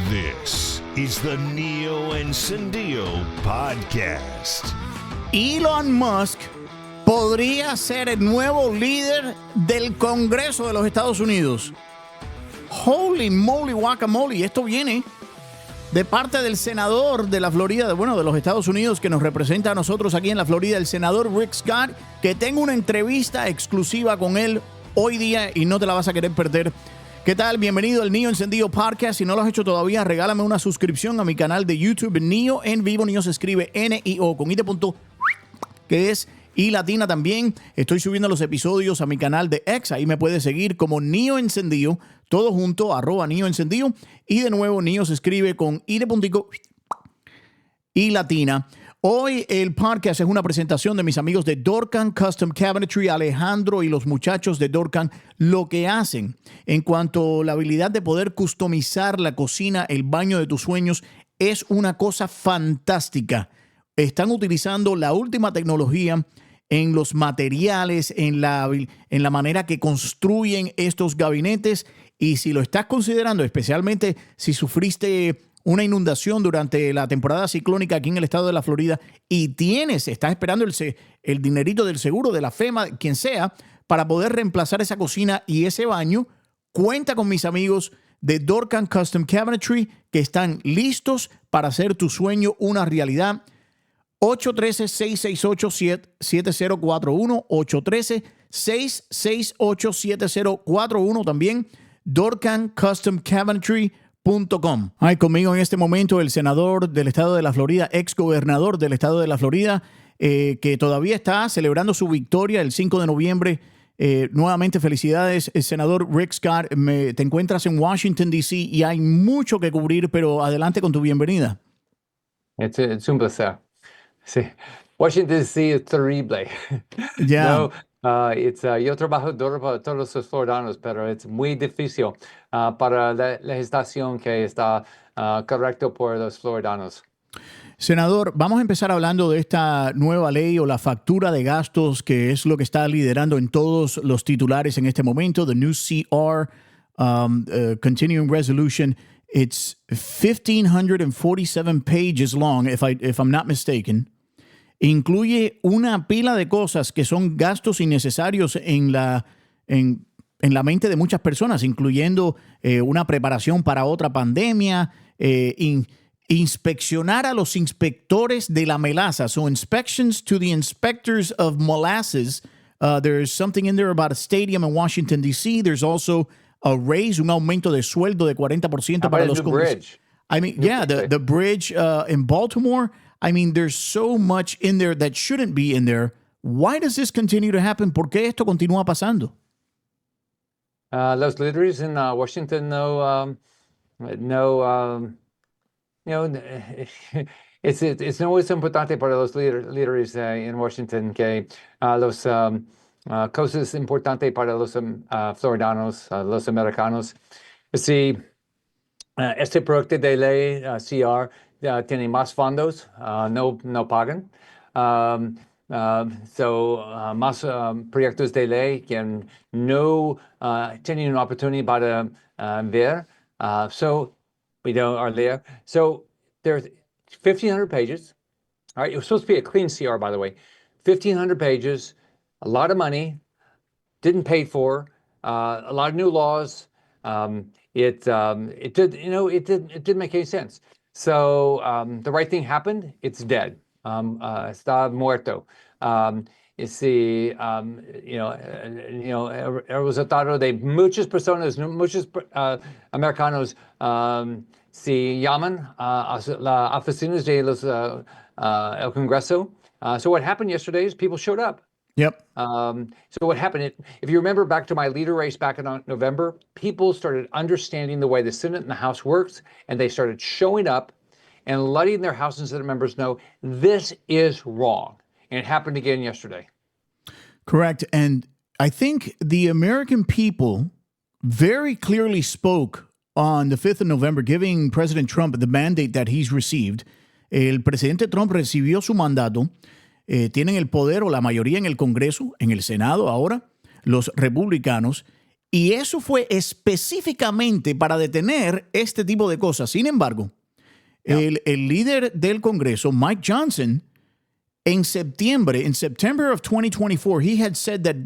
This is the Nio Encendio Podcast. Elon Musk podría ser el nuevo líder del Congreso de los Estados Unidos. Holy moly guacamole. Esto viene de parte del senador de la Florida, de los Estados Unidos, que nos representa a nosotros aquí en la Florida, el senador Rick Scott, que tengo una entrevista exclusiva con él hoy día y no te la vas a querer perder. ¿Qué tal? Bienvenido al Nio Encendio Podcast. Si no lo has hecho todavía, regálame una suscripción a mi canal de YouTube, Nio en vivo. Nio se escribe N-I-O con I que es I latina también. Estoy subiendo los episodios a mi canal de X. Ahí me puedes seguir como Nio Encendio, todo junto, @Nio Encendio. Y de nuevo, Nio se escribe con I latina. Hoy el podcast es una presentación de mis amigos de Dorcan Custom Cabinetry, Alejandro y los muchachos de Dorcan, lo que hacen en cuanto a la habilidad de poder customizar la cocina, el baño de tus sueños, es una cosa fantástica. Están utilizando la última tecnología en los materiales, en la manera que construyen estos gabinetes. Y si lo estás considerando, especialmente si sufriste una inundación durante la temporada ciclónica aquí en el estado de la Florida y estás esperando el dinerito del seguro, de la FEMA, quien sea, para poder reemplazar esa cocina y ese baño, cuenta con mis amigos de Dorcan Custom Cabinetry que están listos para hacer tu sueño una realidad. 813-668-7041, 813-668-7041 también, DorcanCustomCabinetry.com. Hay conmigo en este momento el senador del estado de la Florida, ex gobernador del estado de la Florida, que todavía está celebrando su victoria el 5 de noviembre. Nuevamente, felicidades, senador Rick Scott. Te encuentras en Washington, D.C. y hay mucho que cubrir, pero adelante con tu bienvenida. Es un placer. Sí. Washington, D.C. es terrible. Ya. Yo trabajo duro para todos los floridanos, pero es muy difícil para la legislación que está correcto por los floridanos. Senador, vamos a empezar hablando de esta nueva ley o la factura de gastos, que es lo que está liderando en todos los titulares en este momento. The new CR, Continuing Resolution. It's 1,547 pages long, if I'm not mistaken. Incluye una pila de cosas que son gastos innecesarios en la mente de muchas personas, incluyendo una preparación para otra pandemia, inspeccionar a los inspectores de la melaza. So inspections to the inspectors of molasses. There's something in there about a stadium in Washington, D.C. There's also a raise, un aumento de sueldo de 40% para los bridge. I mean, the bridge in Baltimore. I mean, there's so much in there that shouldn't be in there. Why does this continue to happen? ¿Por qué esto continúa pasando? Los líderes en Washington es muy importante para los líderes en Washington que las cosas importantes para los floridanos, los americanos. Si este proyecto de ley CR tiene más fondos, no pagan. Más proyectos de ley que no tienen una oportunidad para ver. We are there. So there's 1,500 pages. All right, it was supposed to be a clean CR, by the way. 1,500 pages, a lot of money, didn't pay for, a lot of new laws. It didn't make any sense. So the right thing happened. It's dead. Está muerto. Es el resultado de muchas personas, muchos americanos se llaman a las oficinas de el Congreso. So what happened yesterday is people showed up. Yep. So what happened, if you remember back to my leader race back in November, people started understanding the way the Senate and the House works, and they started showing up and letting their House and Senate members know this is wrong. And it happened again yesterday. Correct. And I think the American people very clearly spoke on the 5th of November, giving President Trump the mandate that he's received. El presidente Trump recibió su mandato. Tienen el poder o la mayoría en el Congreso, en el Senado ahora, los republicanos. Y eso fue específicamente para detener este tipo de cosas. Sin embargo, el líder del Congreso, Mike Johnson, in September of 2024, he had said that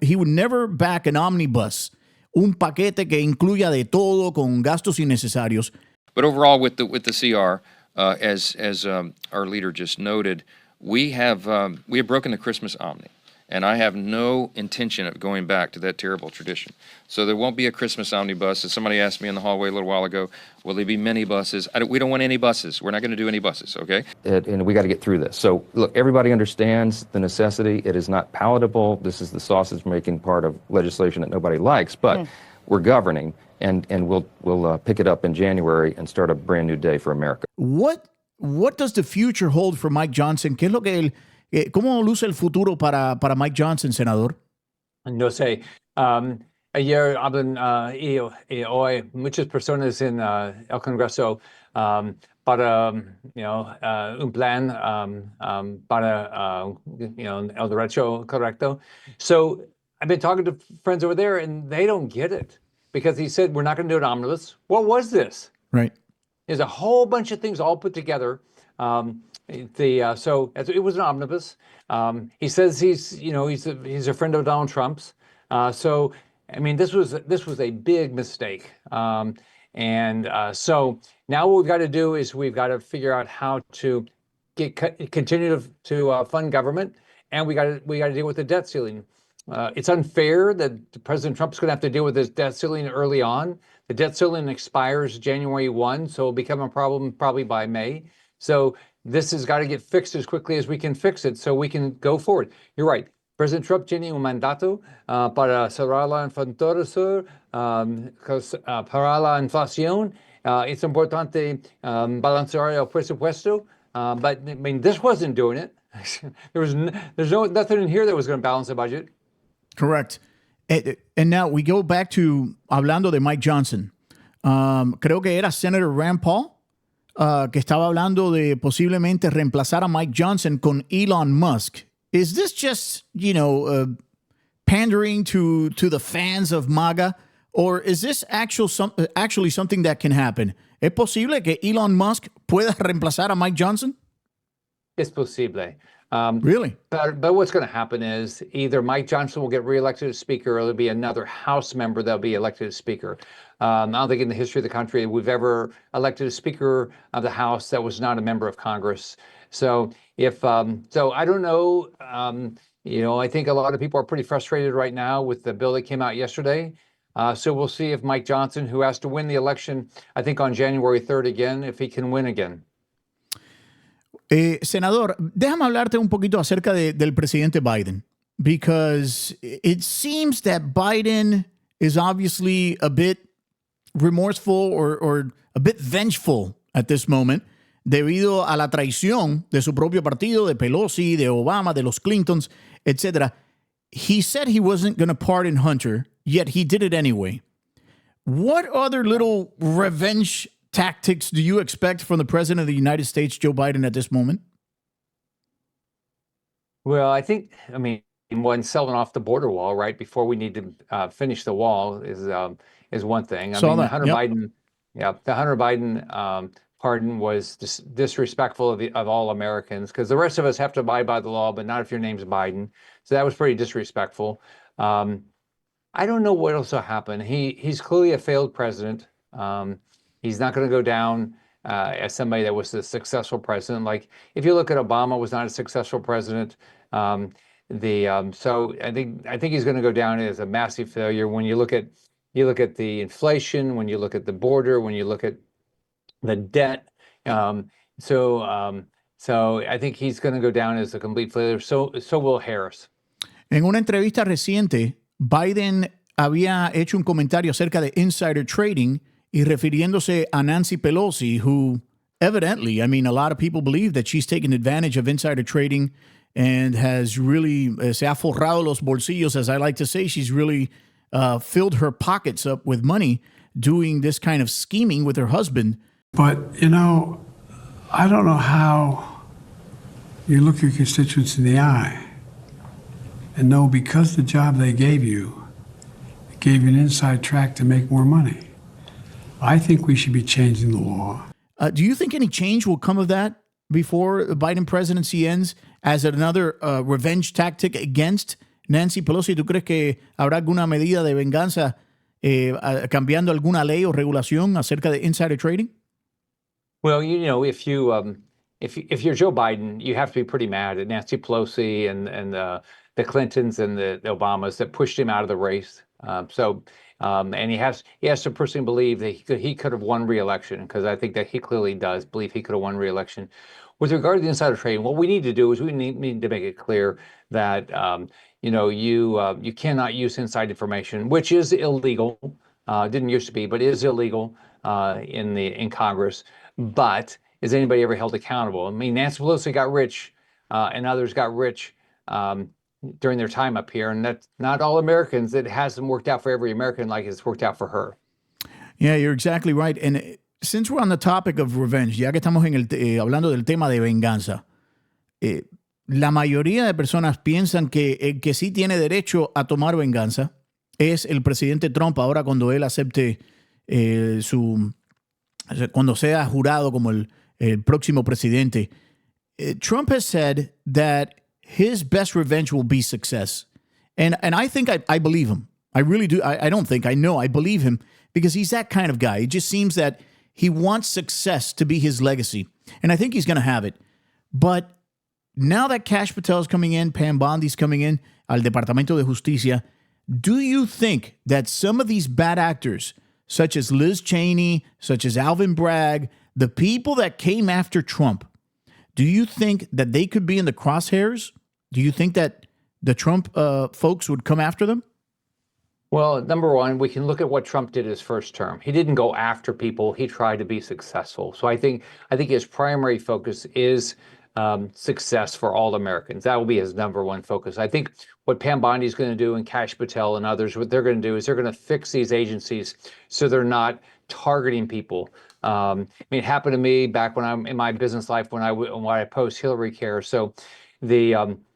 he would never back an omnibus, un paquete que incluya de todo con gastos innecesarios. But overall, with the CR, as our leader just noted, we have broken the Christmas omni, and I have no intention of going back to that terrible tradition. So there won't be a Christmas omnibus. As somebody asked me in the hallway a little while ago, will there be many buses? We don't want any buses. We're not going to do any buses, okay? And we got to get through this. So, look, everybody understands the necessity. It is not palatable. This is the sausage-making part of legislation that nobody likes, but we're governing, and we'll pick it up in January and start a brand new day for America. What does the future hold for Mike Johnson? ¿Qué es lo que cómo luce el futuro para Mike Johnson, senador? No sé. Ayer hablan y hoy muchas personas en el Congreso para un plan para el derecho correcto. So I've been talking to friends over there, and they don't get it because he said we're not going to do an omnibus. What was this? Right. There's a whole bunch of things all put together. So it was an omnibus. He says he's a friend of Donald Trump's. So I mean, this was a big mistake. So now what we've got to do is we've got to figure out how to continue to fund government, and we got to deal with the debt ceiling. It's unfair that President Trump's going to have to deal with this debt ceiling early on. The debt ceiling expires January 1, so it'll become a problem probably by May. So this has got to get fixed as quickly as we can fix it so we can go forward. You're right. President Trump tiene un mandato para cerrar la frontera para la inflación. Es importante balancear el presupuesto, but I mean, this wasn't doing it. There's nothing in here that was going to balance the budget. Correct. And now we go back to hablando de Mike Johnson. Creo que era Senator Rand Paul que estaba hablando de posiblemente reemplazar a Mike Johnson con Elon Musk. Is this just, pandering to the fans of MAGA, or is this actually something that can happen? ¿Es posible que Elon Musk pueda reemplazar a Mike Johnson? It's possible. Really? But what's going to happen is either Mike Johnson will get reelected as Speaker, or there'll be another House member that'll be elected as Speaker. I don't think in the history of the country we've ever elected a Speaker of the House that was not a member of Congress. So I don't know. I think a lot of people are pretty frustrated right now with the bill that came out yesterday. So we'll see if Mike Johnson, who has to win the election, I think on January 3rd again, if he can win again. Senador, déjame hablarte un poquito acerca del presidente Biden, because it seems that Biden is obviously a bit remorseful or a bit vengeful at this moment debido a la traición de su propio partido, de Pelosi, de Obama, de los Clintons, etc. He said he wasn't going to pardon Hunter, yet he did it anyway. What other little revenge tactics do you expect from the President of the United States, Joe Biden, at this moment? Well, I mean, one selling off the border wall right before we need to finish the wall is one thing. The Hunter Biden pardon was disrespectful of all Americans, because the rest of us have to abide by the law, but not if your name's Biden. So that was pretty disrespectful. I don't know what else will happen. He's clearly a failed president. He's not going to go down as somebody that was a successful president. Like if you look at Obama, was not a successful president. So I think he's going to go down as a massive failure. When you look at the inflation, when you look at the border, when you look at the debt. So I think he's going to go down as a complete failure. So will Harris. En una entrevista reciente, Biden había hecho un comentario acerca de insider trading y refiriéndose a Nancy Pelosi, who evidently, I mean, a lot of people believe that she's taken advantage of insider trading and has really, se ha forrado los bolsillos, as I like to say. She's really filled her pockets up with money doing this kind of scheming with her husband. But, I don't know how you look your constituents in the eye and know because the job they gave you gave you an inside track to make more money. I think we should be changing the law. Do you think any change will come of that before the Biden presidency ends as another revenge tactic against Nancy Pelosi? ¿Tú crees que habrá alguna medida de venganza cambiando alguna ley o regulación acerca de insider trading? Well, if you're Joe Biden, you have to be pretty mad at Nancy Pelosi and the Clintons and the Obamas that pushed him out of the race. And he has to personally believe that he could have won re-election, because I think that he clearly does believe he could have won re-election. With regard to the insider trading, what we need to do is we need to make it clear that you cannot use inside information, which is illegal. Didn't used to be, but is illegal in Congress. But is anybody ever held accountable? I mean, Nancy Pelosi got rich, and others got rich during their time up here, and that's not all Americans. It hasn't worked out for every American like it's worked out for her. Yeah, you're exactly right. And since we're on the topic of revenge, ya que estamos hablando del tema de venganza, la mayoría de personas piensan que el que sí tiene derecho a tomar venganza es el presidente Trump, ahora cuando él acepte cuando sea jurado como el próximo presidente. Trump has said that his best revenge will be success. And I think I believe him. I really do. I don't think, I know, I believe him, because he's that kind of guy. It just seems that he wants success to be his legacy. And I think he's going to have it. But now that Kash Patel is coming in, Pam Bondi's coming in al Departamento de Justicia, do you think that some of these bad actors, such as Liz Cheney, such as Alvin Bragg, the people that came after Trump, do you think that they could be in the crosshairs? Do you think that the Trump folks would come after them? Well, number one, we can look at what Trump did his first term. He didn't go after people. He tried to be successful. So I think his primary focus is success for all Americans. That will be his number one focus. I think what Pam Bondi is going to do, and Kash Patel and others, what they're going to do is they're going to fix these agencies so they're not targeting people. I mean, it happened to me back when I'm in my business life when I opposed Hillary Care. So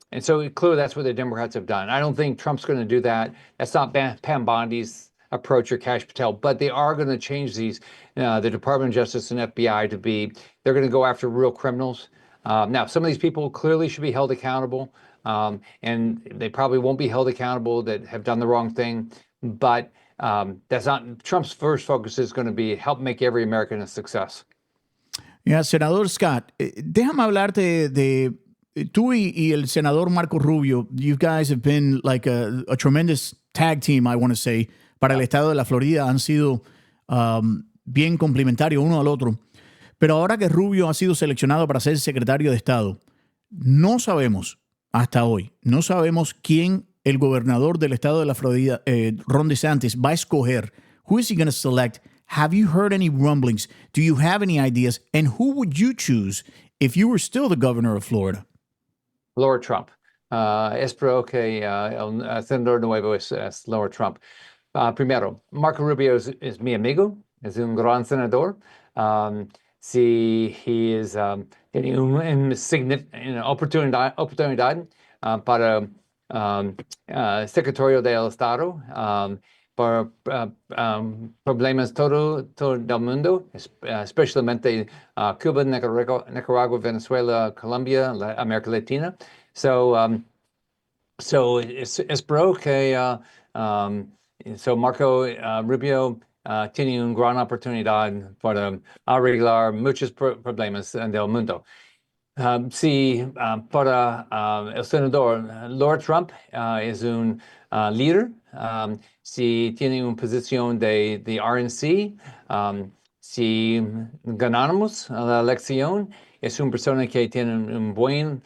and so clearly that's what the Democrats have done. I don't think Trump's going to do that. That's not Pam Bondi's approach or Kash Patel, but they are going to change these, the Department of Justice and FBI they're going to go after real criminals. Now, some of these people clearly should be held accountable, and they probably won't be held accountable that have done the wrong thing. But that's not Trump's first focus. Is going to be help make every American a success. Yeah, Senador Scott, déjame hablarte de tú y el senador Marco Rubio. You guys have been like a tremendous tag team, I want to say, para el estado de la Florida. Han sido bien complementarios uno al otro. Pero ahora que Rubio ha sido seleccionado para ser secretario de Estado, no sabemos hasta hoy, no sabemos quién el gobernador del estado de la Florida, Ron DeSantis, va a escoger. Who is he going to select? Have you heard any rumblings? Do you have any ideas? And who would you choose if you were still the governor of Florida? Lord Trump. Espero que el senador nuevo es Lord Trump. Primero, Marco Rubio es mi amigo, es un gran senador. Si he is getting una oportunidad para secretario del Estado por problemas todo del mundo, especialmente Cuba, Nicaragua, Venezuela, Colombia, América Latina. So espero que Marco Rubio tiene una gran oportunidad para arreglar muchos problemas del mundo. Para el senador, Lord Trump es un líder. Si tiene una posición de RNC, si ganamos la elección, es una persona que tiene una buena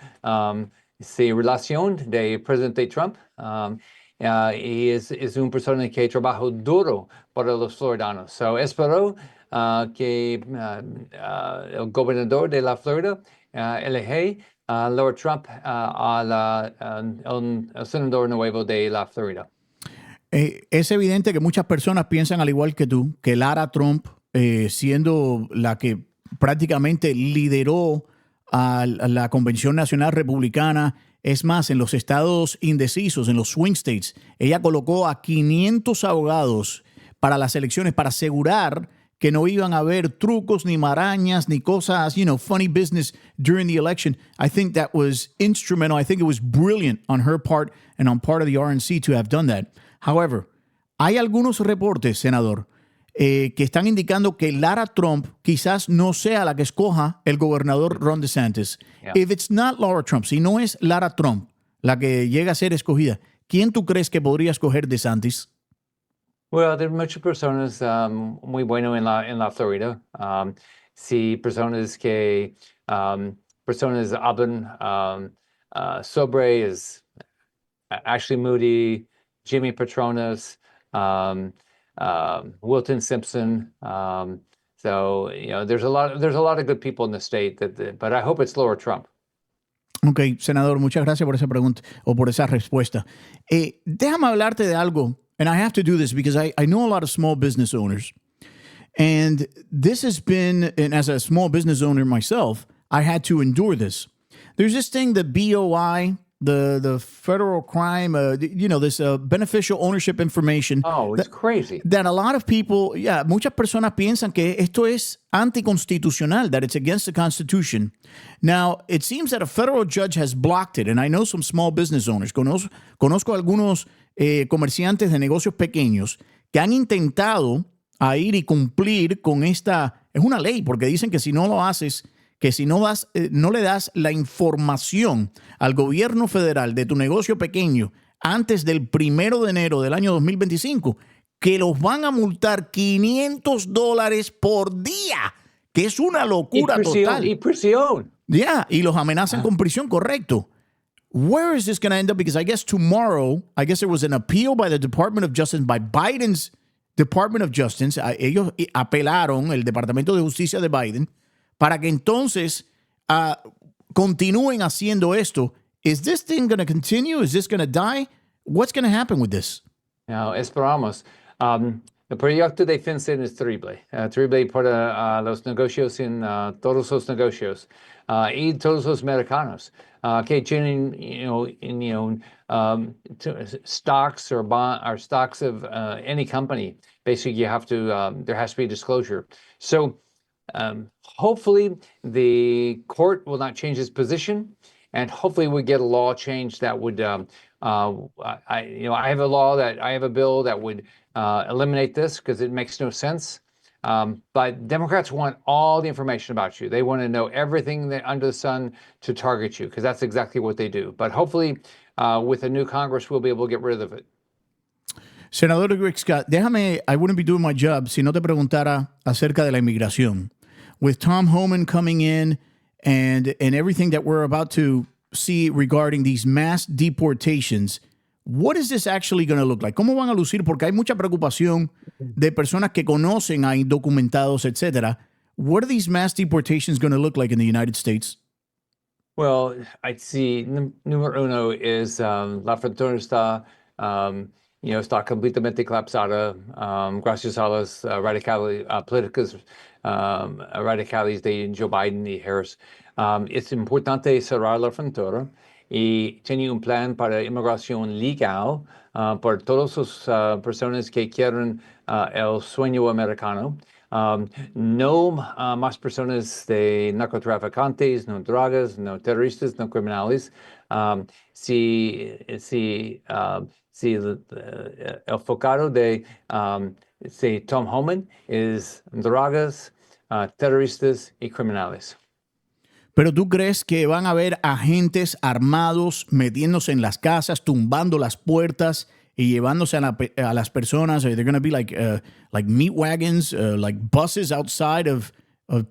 relación de presidente Trump. Y es una persona que trabaja duro para los floridanos. So espero que el gobernador de la Florida elige Lord Trump el senador nuevo de la Florida. Es evidente que muchas personas piensan al igual que tú, que Lara Trump, siendo la que prácticamente lideró a la Convención Nacional Republicana Es más, en los estados indecisos, en los swing states, ella colocó a 500 abogados para las elecciones para asegurar que no iban a haber trucos ni marañas ni cosas, funny business during the election. I think that was instrumental. I think it was brilliant on her part and on part of the RNC to have done that. However, hay algunos reportes, senador, que están indicando que Lara Trump quizás no sea la que escoja el gobernador Ron DeSantis. Yeah. If it's not Lara Trump, si no es Lara Trump la que llega a ser escogida, ¿quién tú crees que podría escoger DeSantis? Well, there are muchas personas muy bueno en la Florida. Sí, personas que personas hablan sobre es Ashley Moody, Jimmy Patronis, Wilton Simpson. So there's a lot of good people in the state but I hope it's Laura Trump. Ok, senador, muchas gracias por esa pregunta o por esa respuesta. Déjame hablarte de algo. And I have to do this because I know a lot of small business owners. And this has been, and as a small business owner myself, I had to endure this. There's this thing, the BOI, the federal crime, this beneficial ownership information. Oh, it's crazy. That a lot of people, muchas personas piensan que esto es anticonstitucional, that it's against the Constitution. Now, it seems that a federal judge has blocked it, and I know some small business owners. Conozco algunos comerciantes de negocios pequeños que han intentado a ir y cumplir con esta, es una ley, porque dicen que si no lo haces, que si no le das la información al gobierno federal de tu negocio pequeño antes del 1 de enero del año 2025, que los van a multar $500 por día, que es una locura total. Y prisión. Y los amenazan con prisión, correcto. Where is this going to end up? Because I guess tomorrow, there was an appeal by the Department of Justice, by Biden's Department of Justice. Ellos apelaron, el Departamento de Justicia de Biden, para que entonces continúen haciendo esto. Is this thing going to continue? Is this going to die? What's going to happen with this? No, esperamos. El proyecto de FinCEN es terrible. Terrible para los negocios en todos los negocios y todos los americanos que tienen, stocks or stocks of any company. Basically, you have to. There has to be disclosure. So, hopefully, the court will not change its position, and hopefully, we get a law change that would. I have a bill that would eliminate this because it makes no sense. But Democrats want all the information about you. They want to know everything that under the sun to target you because that's exactly what they do. But hopefully, with a new Congress, we'll be able to get rid of it. Senador Rick Scott, I wouldn't be doing my job si no te preguntara acerca de la inmigración. With Tom Homan coming in and everything that we're about to see regarding these mass deportations, what is this actually going to look like? ¿Cómo van a lucir? Porque hay mucha preocupación de personas que conocen a indocumentados, etcétera. What are these mass deportations going to look like in the United States? Well, I see. Número uno es la frontera está completamente colapsada gracias a las políticas radicales de Joe Biden y Harris. Es importante cerrar la frontera y tiene un plan para inmigración legal para todas las personas que quieren el sueño americano. No más personas de narcotraficantes, no drogas, no terroristas, no criminales. Si el focado de Tom Homan es drogas, terroristas y criminales. Pero ¿tú crees que van a haber agentes armados metiéndose en las casas, tumbando las puertas y llevándose a las personas? They're going to be like meat wagons, like buses outside of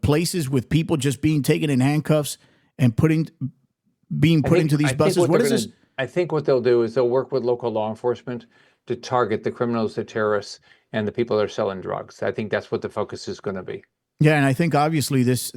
places with people just being taken in handcuffs and being put into these buses. What is this? I think what they'll do is they'll work with local law enforcement to target the criminals, the terrorists, and the people that are selling drugs. I think that's what the focus is going to be. Yeah, and I think obviously this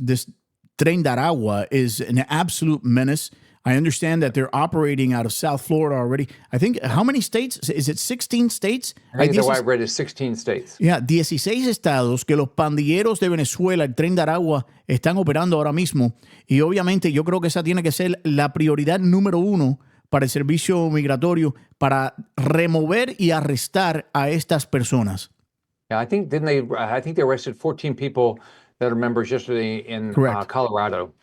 Tren de Aragua is an absolute menace. I understand that they're operating out of South Florida already. I think, how many states? Is it 16 states? I think the white read is 16 states. Yeah, 16 estados que los pandilleros de Venezuela, el Tren de Aragua, están operando ahora mismo. Y obviamente yo creo que esa tiene que ser la prioridad número 1 para el servicio migratorio, para remover y arrestar a estas personas. Yeah, I think they arrested 14 people that are members yesterday in Colorado.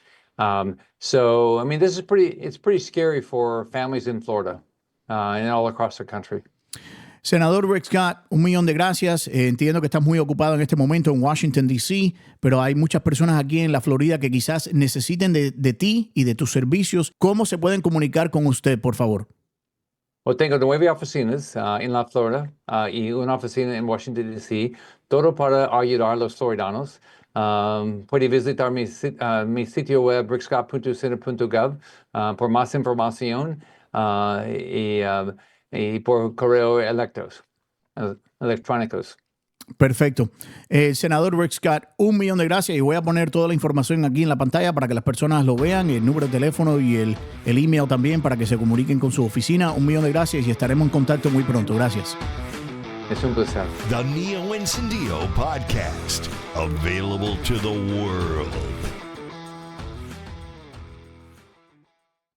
So, I mean, it's pretty scary for families in Florida and all across the country. Senador Rick Scott, 1,000,000 de gracias. Entiendo que estás muy ocupado en este momento en Washington, D.C., pero hay muchas personas aquí en la Florida que quizás necesiten de ti y de tus servicios. ¿Cómo se pueden comunicar con usted, por favor? Well, tengo 9 oficinas en la Florida y una oficina en Washington, D.C., todo para ayudar a los floridanos. Puede visitar mi sitio web rickscott.senate.gov por más información y por correo electrónicos. Perfecto. Senador Rick Scott, 1,000,000 de gracias y voy a poner toda la información aquí en la pantalla para que las personas lo vean, el número de teléfono y el email también para que se comuniquen con su oficina. 1,000,000 de gracias y estaremos en contacto muy pronto. Gracias. Es un placer. The Nio Encendio Podcast, available to the world.